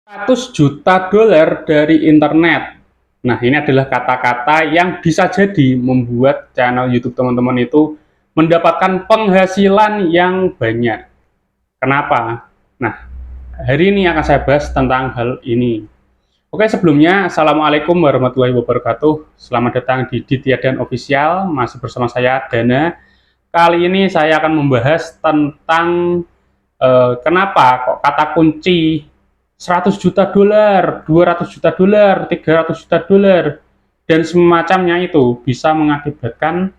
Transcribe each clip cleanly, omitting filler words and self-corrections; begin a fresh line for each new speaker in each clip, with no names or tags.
100 juta dolar dari internet. Nah, ini adalah kata-kata yang bisa jadi membuat channel YouTube teman-teman itu mendapatkan penghasilan yang banyak. Kenapa? Nah, hari ini akan saya bahas tentang hal ini. Oke, sebelumnya, Assalamualaikum warahmatullahi wabarakatuh. Selamat datang di Ditya Official, masih bersama saya, Dana. Kali ini saya akan membahas tentang kenapa kok kata kunci 100 juta dolar, 200 juta dolar, 300 juta dolar, dan semacamnya itu bisa mengakibatkan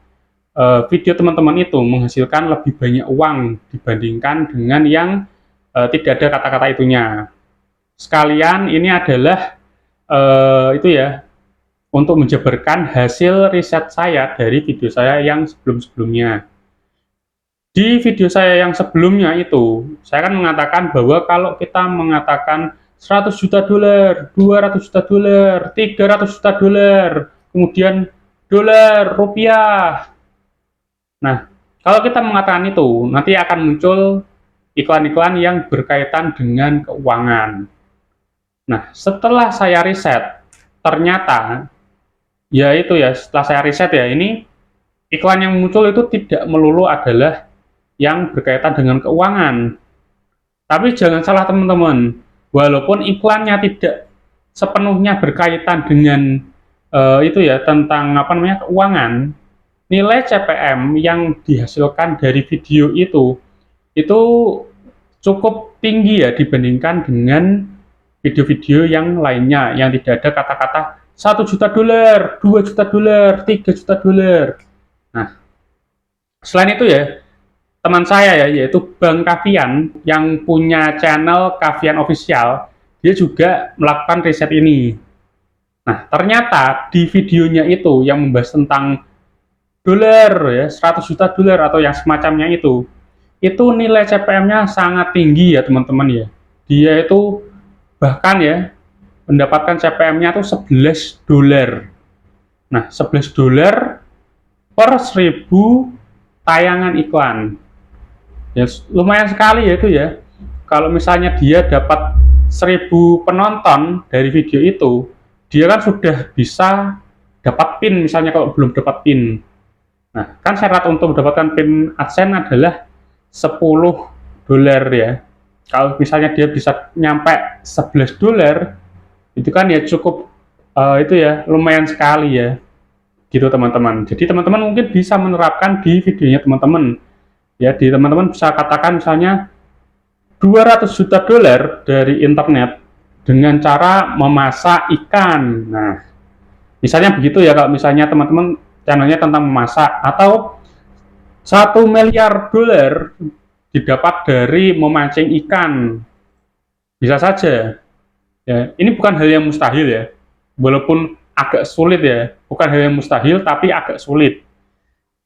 video teman-teman itu menghasilkan lebih banyak uang dibandingkan dengan yang tidak ada kata-kata itunya. Sekalian ini adalah itu ya, untuk menjabarkan hasil riset saya dari video saya yang sebelum-sebelumnya. Di video saya yang sebelumnya itu, saya kan mengatakan bahwa kalau kita mengatakan 100 juta dolar, 200 juta dolar, 300 juta dolar, kemudian dolar, rupiah. Nah, kalau kita mengatakan itu, nanti akan muncul iklan-iklan yang berkaitan dengan keuangan. Nah, setelah saya riset, ternyata, ya itu ya, setelah saya riset ya, ini iklan yang muncul itu tidak melulu adalah yang berkaitan dengan keuangan. Tapi jangan salah teman-teman, walaupun iklannya tidak sepenuhnya berkaitan dengan itu ya, tentang apa namanya, keuangan, nilai CPM yang dihasilkan dari video itu cukup tinggi ya dibandingkan dengan video-video yang lainnya yang tidak ada kata-kata 1 juta dolar, 2 juta dolar, 3 juta dolar. Nah, selain itu ya, teman saya ya, yaitu Bang Kavian yang punya channel Kavian Official, dia juga melakukan riset ini. Nah, ternyata di videonya itu yang membahas tentang dolar ya, 100 juta dolar atau yang semacamnya itu nilai CPM-nya sangat tinggi ya teman-teman ya. Dia itu bahkan ya mendapatkan CPM-nya tuh 11 dolar. Nah, 11 dolar per 1000 tayangan iklan. Ya lumayan sekali ya itu ya. Kalau misalnya dia dapat 1000 penonton dari video itu, dia kan sudah bisa dapat pin misalnya kalau belum dapat pin. Nah, kan syarat untuk mendapatkan pin AdSense adalah 10 dolar ya. Kalau misalnya dia bisa nyampe 11 dolar, itu kan ya cukup itu ya lumayan sekali ya. Gitu teman-teman. Jadi teman-teman mungkin bisa menerapkan di videonya teman-teman. Ya, di teman-teman bisa katakan misalnya 200 juta dolar dari internet dengan cara memasak ikan. Nah, misalnya begitu ya, kalau misalnya teman-teman channelnya tentang memasak, atau 1 miliar dolar didapat dari memancing ikan. Bisa saja. Ya, ini bukan hal yang mustahil ya. Walaupun agak sulit ya, bukan hal yang mustahil tapi agak sulit.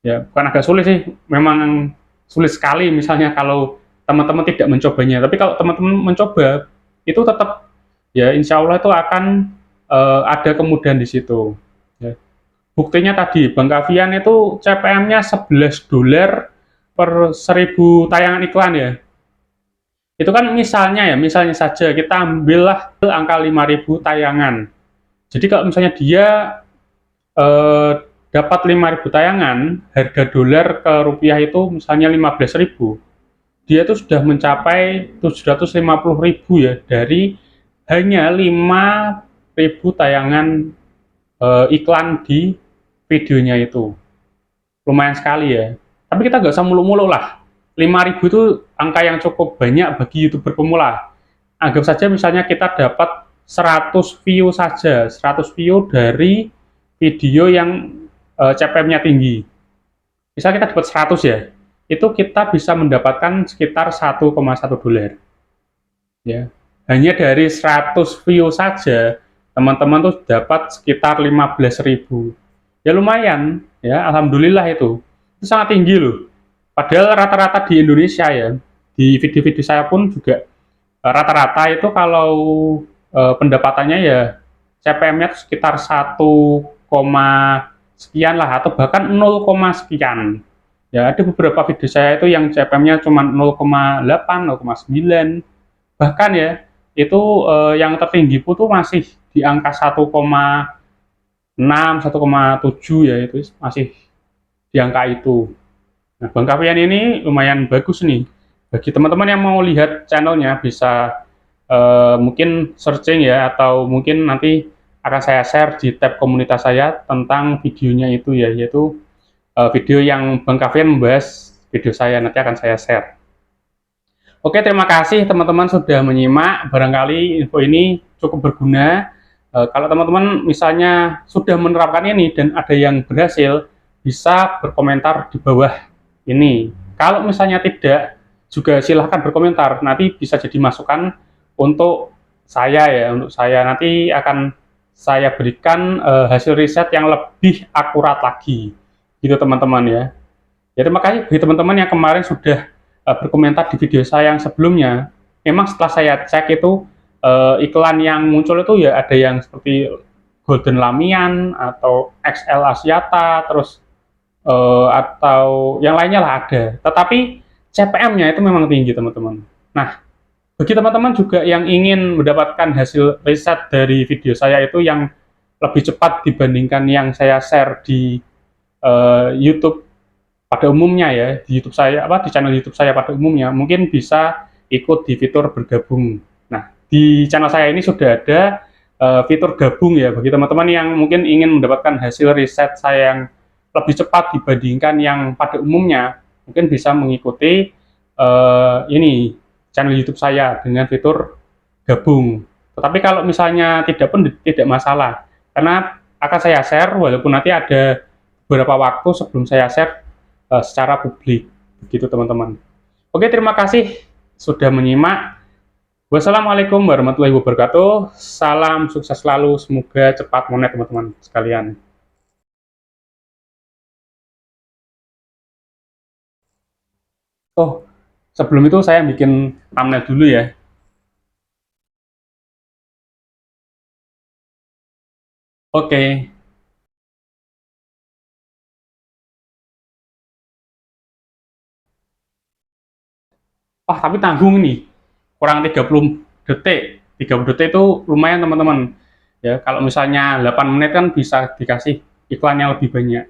Ya, bukan agak sulit sih, memang sulit sekali misalnya kalau teman-teman tidak mencobanya. Tapi kalau teman-teman mencoba, itu tetap ya insya Allah itu akan ada kemudahan di situ. Ya. Buktinya tadi, Bang Kavian itu CPM-nya 11 dolar per 1000 tayangan iklan ya. Itu kan misalnya ya, misalnya saja kita ambillah angka 5000 tayangan. Jadi kalau misalnya dia eh, dapat 5.000 tayangan, harga dolar ke rupiah itu misalnya 15.000, dia itu sudah mencapai 750.000 ya, dari hanya 5.000 tayangan iklan di videonya itu. Lumayan sekali ya. Tapi kita nggak usah mulu-mulu lah. 5.000 itu angka yang cukup banyak bagi YouTuber pemula. Anggap saja misalnya kita dapat 100 view saja, 100 view dari video yang CPM-nya tinggi. Misal kita dapat 100 ya, itu kita bisa mendapatkan sekitar 1,1 dolar. Ya. Hanya dari 100 view saja, teman-teman tuh dapat sekitar 15.000. Ya lumayan, ya alhamdulillah itu. Itu sangat tinggi loh. Padahal rata-rata di Indonesia ya, di video-video saya pun juga rata-rata itu kalau pendapatannya ya CPM-nya sekitar 1, sekian lah, atau bahkan 0, sekian. Ya, ada beberapa video saya itu yang CPM-nya cuma 0,8, 0,9, bahkan ya itu yang tertinggi pun tuh masih di angka 1,6, 1,7 ya, itu masih di angka itu. Nah, Bang Kavian ini lumayan bagus nih. Bagi teman-teman yang mau lihat channelnya bisa mungkin searching ya, atau mungkin nanti akan saya share di tab komunitas saya tentang videonya itu ya, yaitu video yang Bang Kavian membahas video saya, nanti akan saya share. Oke, terima kasih teman-teman sudah menyimak. Barangkali info ini cukup berguna. Kalau teman-teman misalnya sudah menerapkan ini dan ada yang berhasil, bisa berkomentar di bawah ini. Kalau misalnya tidak, juga silahkan berkomentar. Nanti bisa jadi masukan untuk saya ya, untuk saya nanti akan saya berikan hasil riset yang lebih akurat lagi, gitu teman-teman ya. Ya, terima kasih bagi teman-teman yang kemarin sudah berkomentar di video saya yang sebelumnya. Memang setelah saya cek itu iklan yang muncul itu ya ada yang seperti Golden Lamian atau XL Asiata, terus atau yang lainnya lah ada. Tetapi CPM-nya itu memang tinggi teman-teman. Nah, bagi teman-teman juga yang ingin mendapatkan hasil riset dari video saya itu yang lebih cepat dibandingkan yang saya share di YouTube pada umumnya ya, di YouTube saya di channel YouTube saya pada umumnya, mungkin bisa ikut di fitur bergabung. Nah, di channel saya ini sudah ada fitur gabung ya, bagi teman-teman yang mungkin ingin mendapatkan hasil riset saya yang lebih cepat dibandingkan yang pada umumnya, mungkin bisa mengikuti ini channel YouTube saya dengan fitur gabung. Tetapi kalau misalnya tidak pun tidak masalah, karena akan saya share walaupun nanti ada beberapa waktu sebelum saya share secara publik, begitu teman-teman. Oke, terima kasih sudah menyimak. Wassalamualaikum warahmatullahi wabarakatuh. Salam sukses selalu, semoga cepat monet teman-teman sekalian. Oh, sebelum itu saya bikin thumbnail dulu ya. Oke. Wah, tapi tanggung nih. Kurang 30 detik. 30 detik itu lumayan teman-teman. Ya, kalau misalnya 8 menit kan bisa dikasih iklan yang lebih banyak.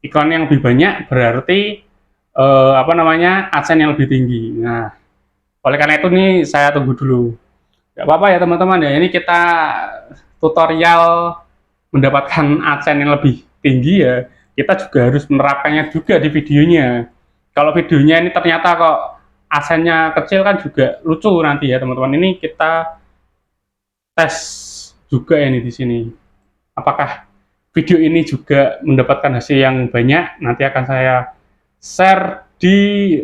Iklan yang lebih banyak berarti apa namanya, AdSense yang lebih tinggi. Nah, oleh karena itu nih saya tunggu dulu. Gak apa-apa ya teman-teman ya, ini kita tutorial mendapatkan AdSense yang lebih tinggi ya, kita juga harus menerapkannya juga di videonya. Kalau videonya ini ternyata kok AdSense-nya kecil kan juga lucu nanti ya teman-teman. Ini kita tes juga ini di sini. Apakah video ini juga mendapatkan hasil yang banyak? Nanti akan saya share di